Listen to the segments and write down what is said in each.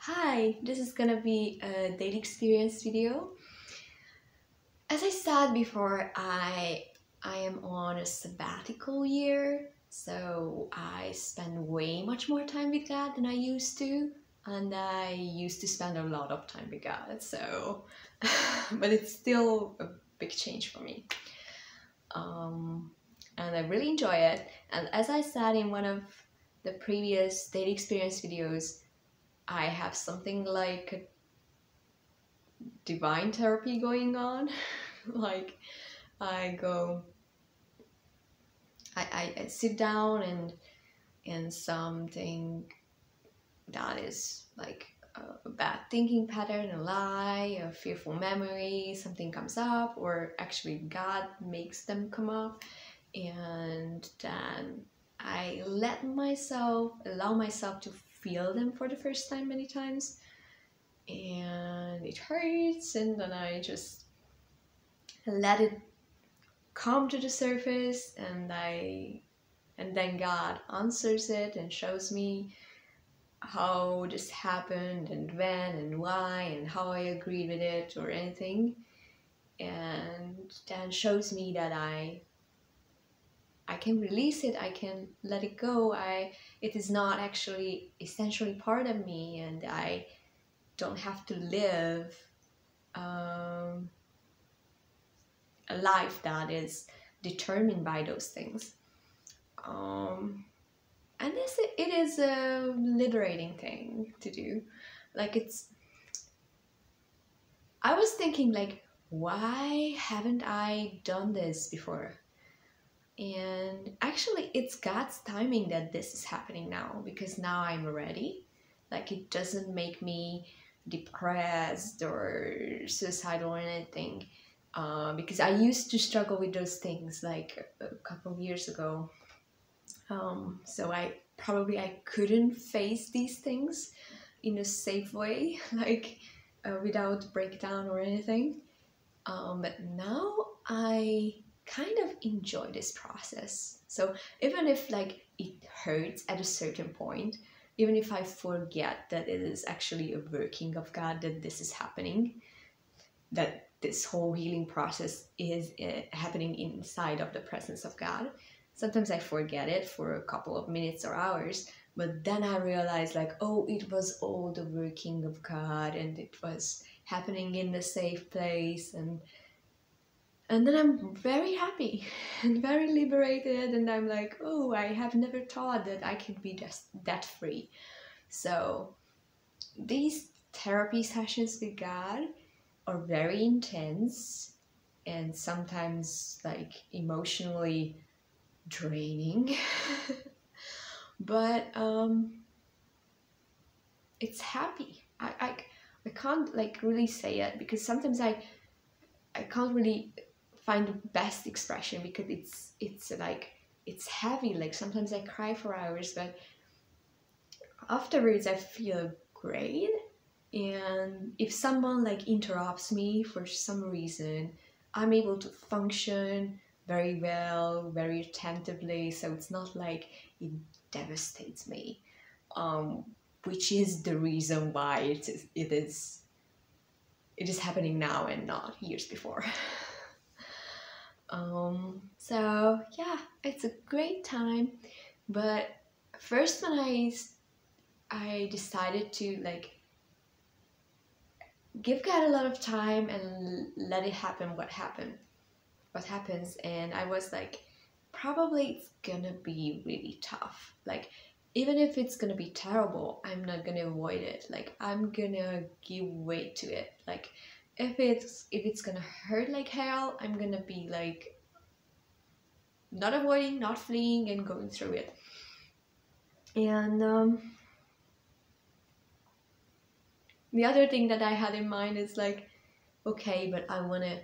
Hi, this is gonna be a daily experience video. As I said before, I am on a sabbatical year, so I spend way much more time with God than I used to, and I used to spend a lot of time with God. So, but it's still a big change for me, and I really enjoy it. And as I said in one of the previous daily experience videos, I have something like a divine therapy going on. Like I go, I sit down and something that is like a bad thinking pattern, a lie, a fearful memory, something comes up, or actually God makes them come up, and then I allow myself to feel them for the first time many times, and it hurts, and then I just let it come to the surface, and then God answers it and shows me how this happened and when and why and how I agreed with it or anything, and then shows me that I can release it, I can let it go. It is not actually essentially part of me, and I don't have to live a life that is determined by those things. And it is a liberating thing to do. Like I was thinking like, why haven't I done this before? And actually it's God's timing that this is happening now, because now I'm ready. Like it doesn't make me depressed or suicidal or anything. Because I used to struggle with those things like a couple of years ago. So I couldn't face these things in a safe way, like without breakdown or anything. But now I kind of enjoy this process. So even if like it hurts at a certain point, even if I forget that it is actually a working of God, that this is happening, that this whole healing process is happening inside of the presence of God. Sometimes I forget it for a couple of minutes or hours, but then I realize like, oh, it was all the working of God, and it was happening in the safe place, and then I'm very happy and very liberated, and I'm like, oh, I have never thought that I could be just that free. So these therapy sessions with God are very intense and sometimes like emotionally draining. But it's happy. I can't like really say it, because sometimes I can't really find the best expression, because it's like it's heavy. Like sometimes I cry for hours, but afterwards I feel great. And if someone like interrupts me for some reason, I'm able to function very well, very attentively, so it's not like it devastates me, which is the reason why it is happening now and not years before. So yeah, it's a great time. But first, when I decided to like give God a lot of time and let it happen, what happens, and I was like, probably it's gonna be really tough. Like even if it's gonna be terrible, I'm not gonna avoid it. Like I'm gonna give way to it. Like if it's gonna hurt like hell, I'm gonna be like not avoiding, not fleeing, and going through it. And the other thing that I had in mind is like, okay, but I want to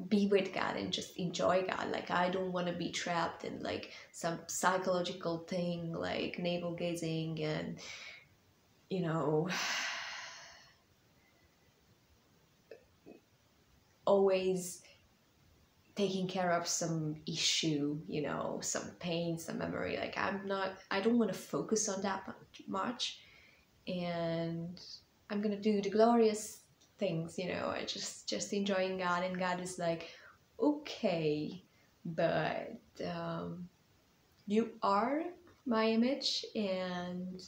be with God and just enjoy God. Like I don't want to be trapped in like some psychological thing like navel gazing and, you know, always taking care of some issue, you know, some pain, some memory. Like I don't want to focus on that much, and I'm gonna do the glorious things, you know. I just enjoying God, and God is like, okay, but you are my image, and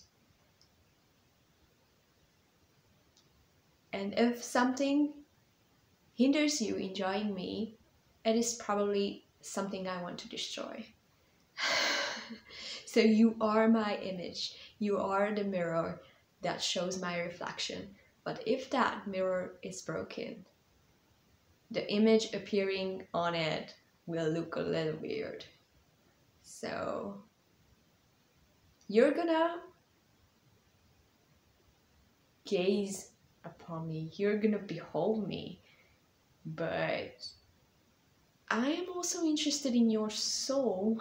if something hinders you enjoying me, it is probably something I want to destroy. So you are my image. You are the mirror that shows my reflection. But if that mirror is broken, the image appearing on it will look a little weird. So you're gonna gaze upon me. You're gonna behold me. But I am also interested in your soul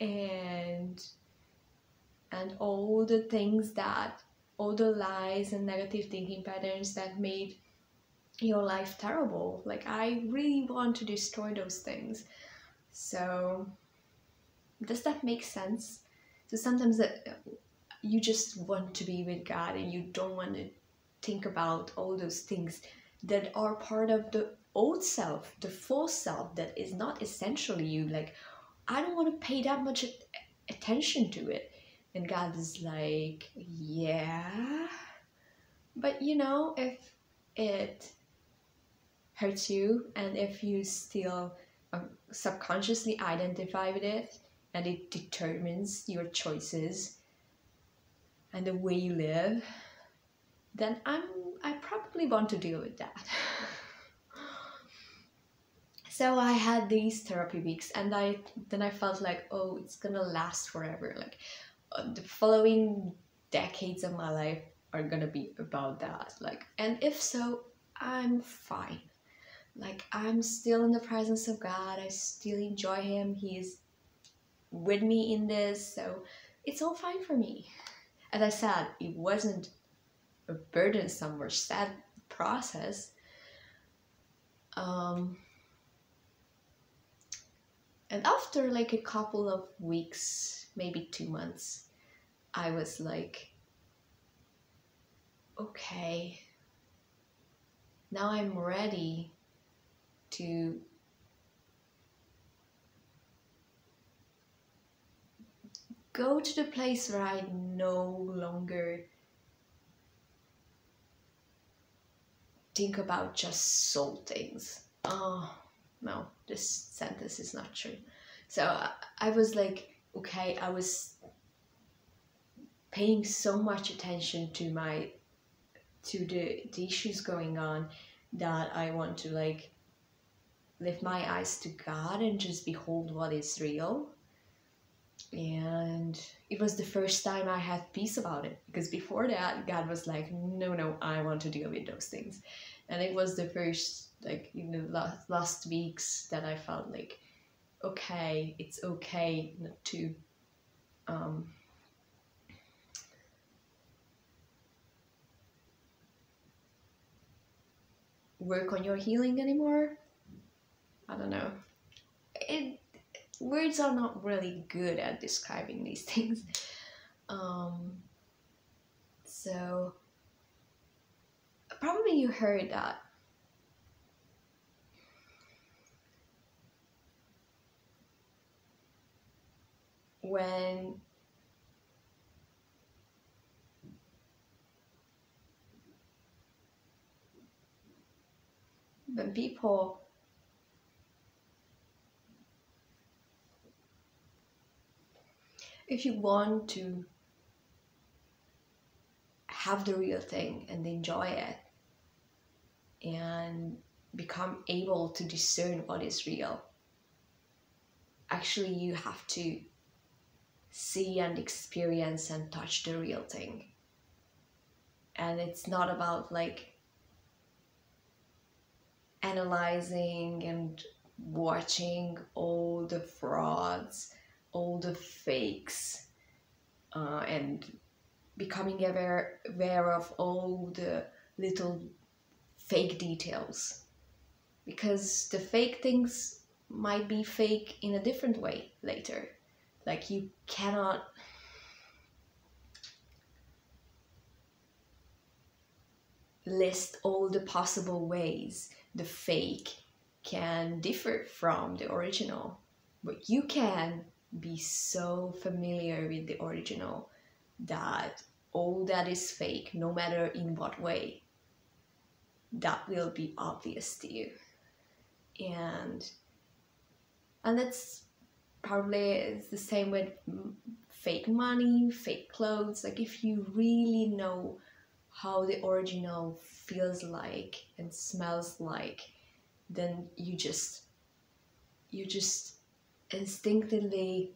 and all the things that, all the lies and negative thinking patterns that made your life terrible. Like, I really want to destroy those things. So does that make sense? So sometimes you just want to be with God, and you don't want to think about all those things that are part of the old self, the false self that is not essentially you. Like, I don't want to pay that much attention to it. And God is like, yeah, but you know, if it hurts you, and if you still subconsciously identify with it, and it determines your choices and the way you live, then I probably want to deal with that. So I had these therapy weeks, and then I felt like, oh, it's gonna last forever. Like, the following decades of my life are gonna be about that. Like, and if so, I'm fine. Like, I'm still in the presence of God. I still enjoy Him. He's with me in this, so it's all fine for me. As I said, it wasn't a burdensome or sad process. And after like a couple of weeks, maybe 2 months, I was like, okay, now I'm ready to go to the place where I no longer think about just soul things. Oh, no, this sentence is not true. So I was like, okay, I was paying so much attention to the issues going on, that I want to like lift my eyes to God and just behold what is real. And it was the first time I had peace about it, because before that God was like, no, I want to deal with those things. And it was the first, like, in the last weeks, that I felt like, okay, it's okay not to work on your healing anymore. I don't know. Words are not really good at describing these things. So probably you heard that when people if you want to have the real thing and enjoy it and become able to discern what is real, actually you have to see and experience and touch the real thing. And it's not about like analyzing and watching all the frauds, all the fakes, and becoming aware of all the little fake details. because the fake things might be fake in a different way later. Like, you cannot list all the possible ways the fake can differ from the original, but you can be so familiar with the original that all that is fake, no matter in what way, that will be obvious to you. And that's probably it's the same with fake money, fake clothes. Like, if you really know how the original feels like and smells like, then you just instinctively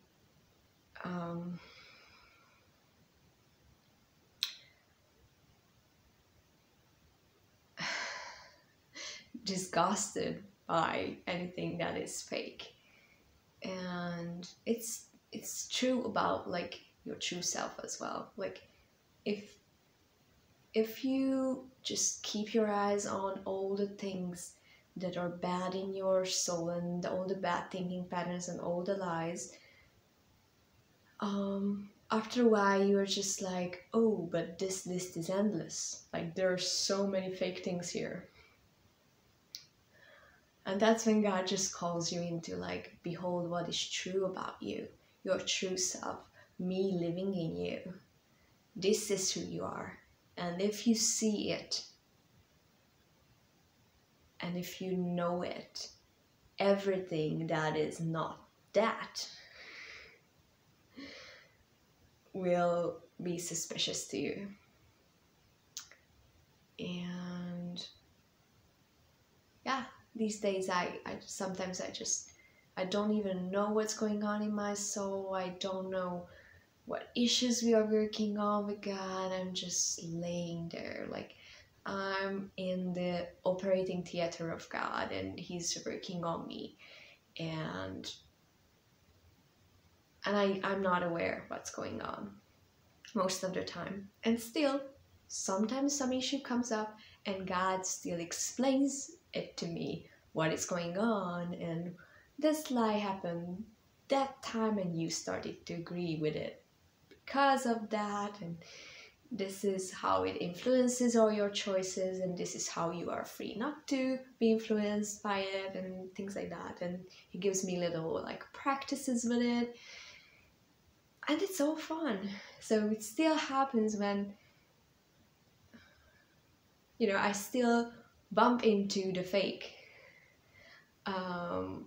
disgusted by anything that is fake. And it's true about like your true self as well. Like, if you just keep your eyes on all the things that are bad in your soul and all the bad thinking patterns and all the lies, after a while you're just like, oh, but this list is endless. Like, there are so many fake things here. And that's when God just calls you into like, behold what is true about you, your true self, me living in you. This is who you are. And if you see it, and if you know it, everything that is not that will be suspicious to you. And yeah, these days I sometimes I don't even know what's going on in my soul. I don't know what issues we are working on with God. I'm just laying there like I'm in the operating theater of God and He's working on me, and I'm not aware what's going on most of the time. And still, sometimes some issue comes up and God still explains it to me, what is going on, and this lie happened that time and you started to agree with it because of that, and this is how it influences all your choices, and this is how you are free not to be influenced by it, and things like that. And He gives me little like practices with it, and it's so fun. So it still happens when, you know, I still bump into the fake, and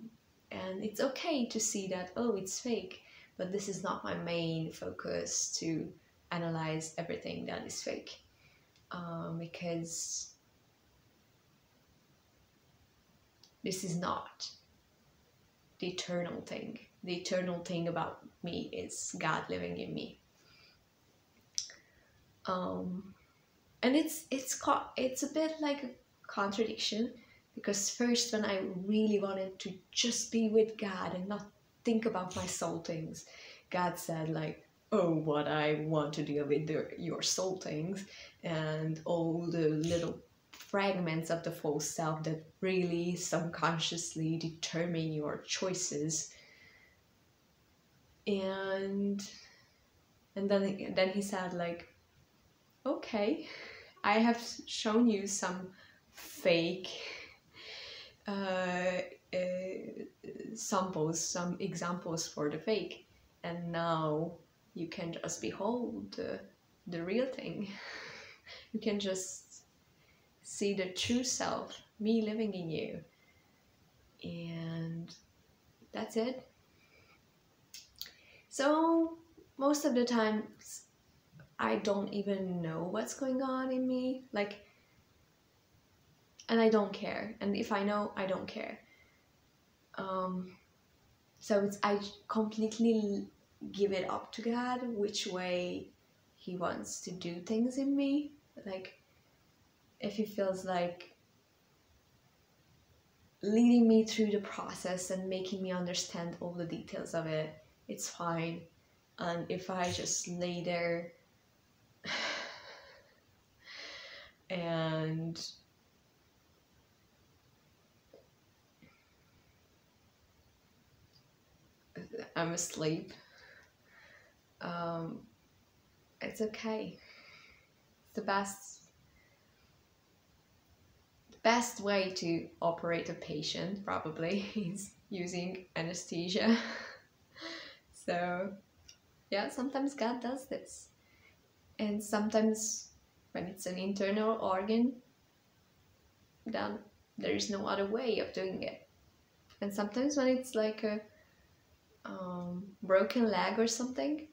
it's okay to see that, oh, it's fake, but this is not my main focus to analyze everything that is fake, because this is not the eternal thing. The eternal thing about me is God living in me. And it's a bit like a contradiction, because first, when I really wanted to just be with God and not think about my soul things, God said like, oh, what I want to deal with your soul things and all the little fragments of the false self that really subconsciously determine your choices. And then He said like, okay, I have shown you some fake samples, some examples for the fake, and now you can just behold the real thing. You can just see the true self, me living in you, and that's it. So most of the time I don't even know what's going on in me, like, and I don't care. And if I know, I don't care. So I completely give it up to God which way He wants to do things in me. Like, if He feels like leading me through the process and making me understand all the details of it, it's fine. And if I just lay there and I'm asleep, it's okay. It's the best way to operate a patient probably is using anesthesia. So yeah, sometimes God does this. And sometimes when it's an internal organ, then there is no other way of doing it. And sometimes when it's like a broken leg or something,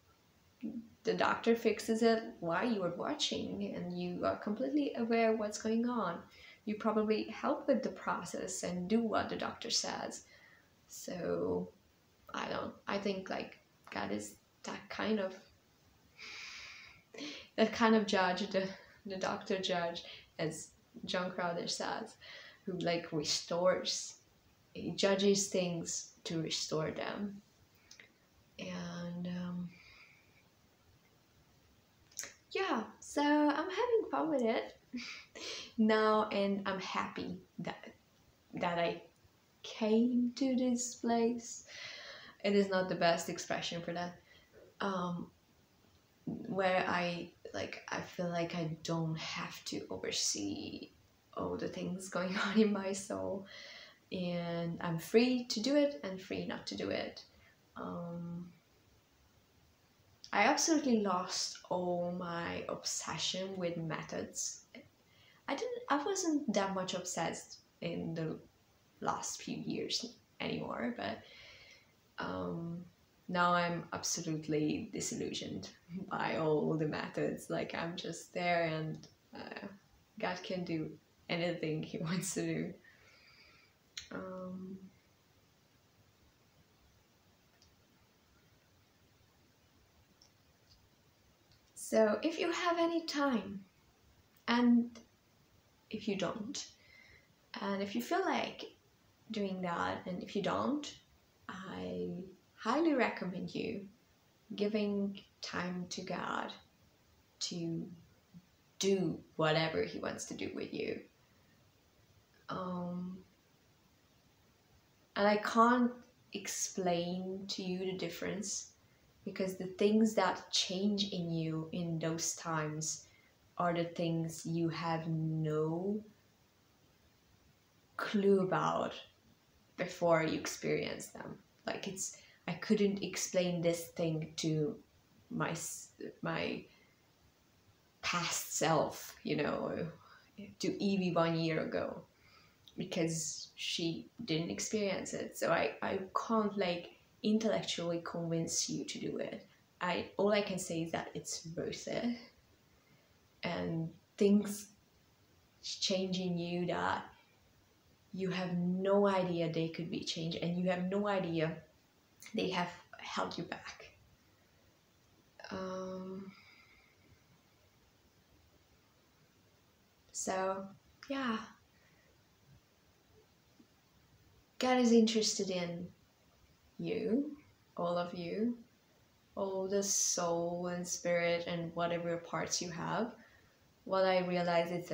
the doctor fixes it while you are watching and you are completely aware what's going on. You probably help with the process and do what the doctor says. So I think like God is that kind of judge, the doctor judge, as John Crowder says, who like restores, he judges things to restore them. And yeah, so I'm having fun with it now, and I'm happy that I came to this place. It is not the best expression for that. Where I feel like I don't have to oversee all the things going on in my soul, and I'm free to do it and free not to do it. I absolutely lost all my obsession with methods. I wasn't that much obsessed in the last few years anymore, but now I'm absolutely disillusioned by all the methods. Like I'm just there, and God can do anything He wants to do. So if you have any time, and if you don't, and if you feel like doing that, and if you don't, I highly recommend you giving time to God to do whatever He wants to do with you. And I can't explain to you the difference, because the things that change in you in those times are the things you have no clue about before you experience them. Like I couldn't explain this thing to my past self, to Evie 1 year ago, because she didn't experience it. So I can't like intellectually convince you to do it. All I can say is that it's worth it, and things change in you that you have no idea they could be changed, and you have no idea they have held you back. So yeah, God is interested in you, all of you, all the soul and spirit and whatever parts you have. What I realize is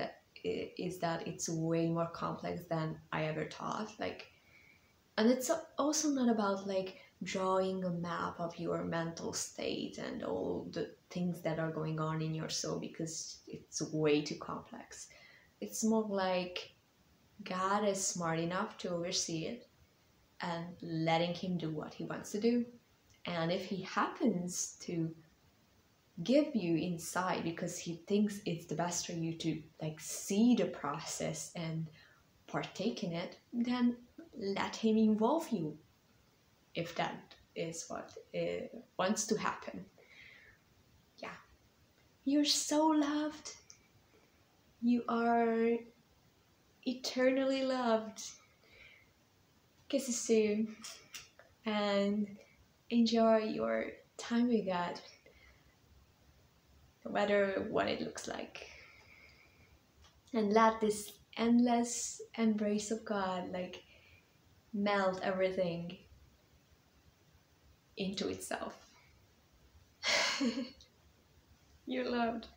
that it's way more complex than I ever thought. And it's also not about like drawing a map of your mental state and all the things that are going on in your soul, because it's way too complex. It's more like God is smart enough to oversee it and letting Him do what He wants to do. And if He happens to give you insight because He thinks it's the best for you to like see the process and partake in it, then let Him involve you if that is what wants to happen. Yeah, you're so loved. You are eternally loved. Kisses soon, and enjoy your time with God, no matter what it looks like. And let this endless embrace of God like melt everything into itself. You're loved.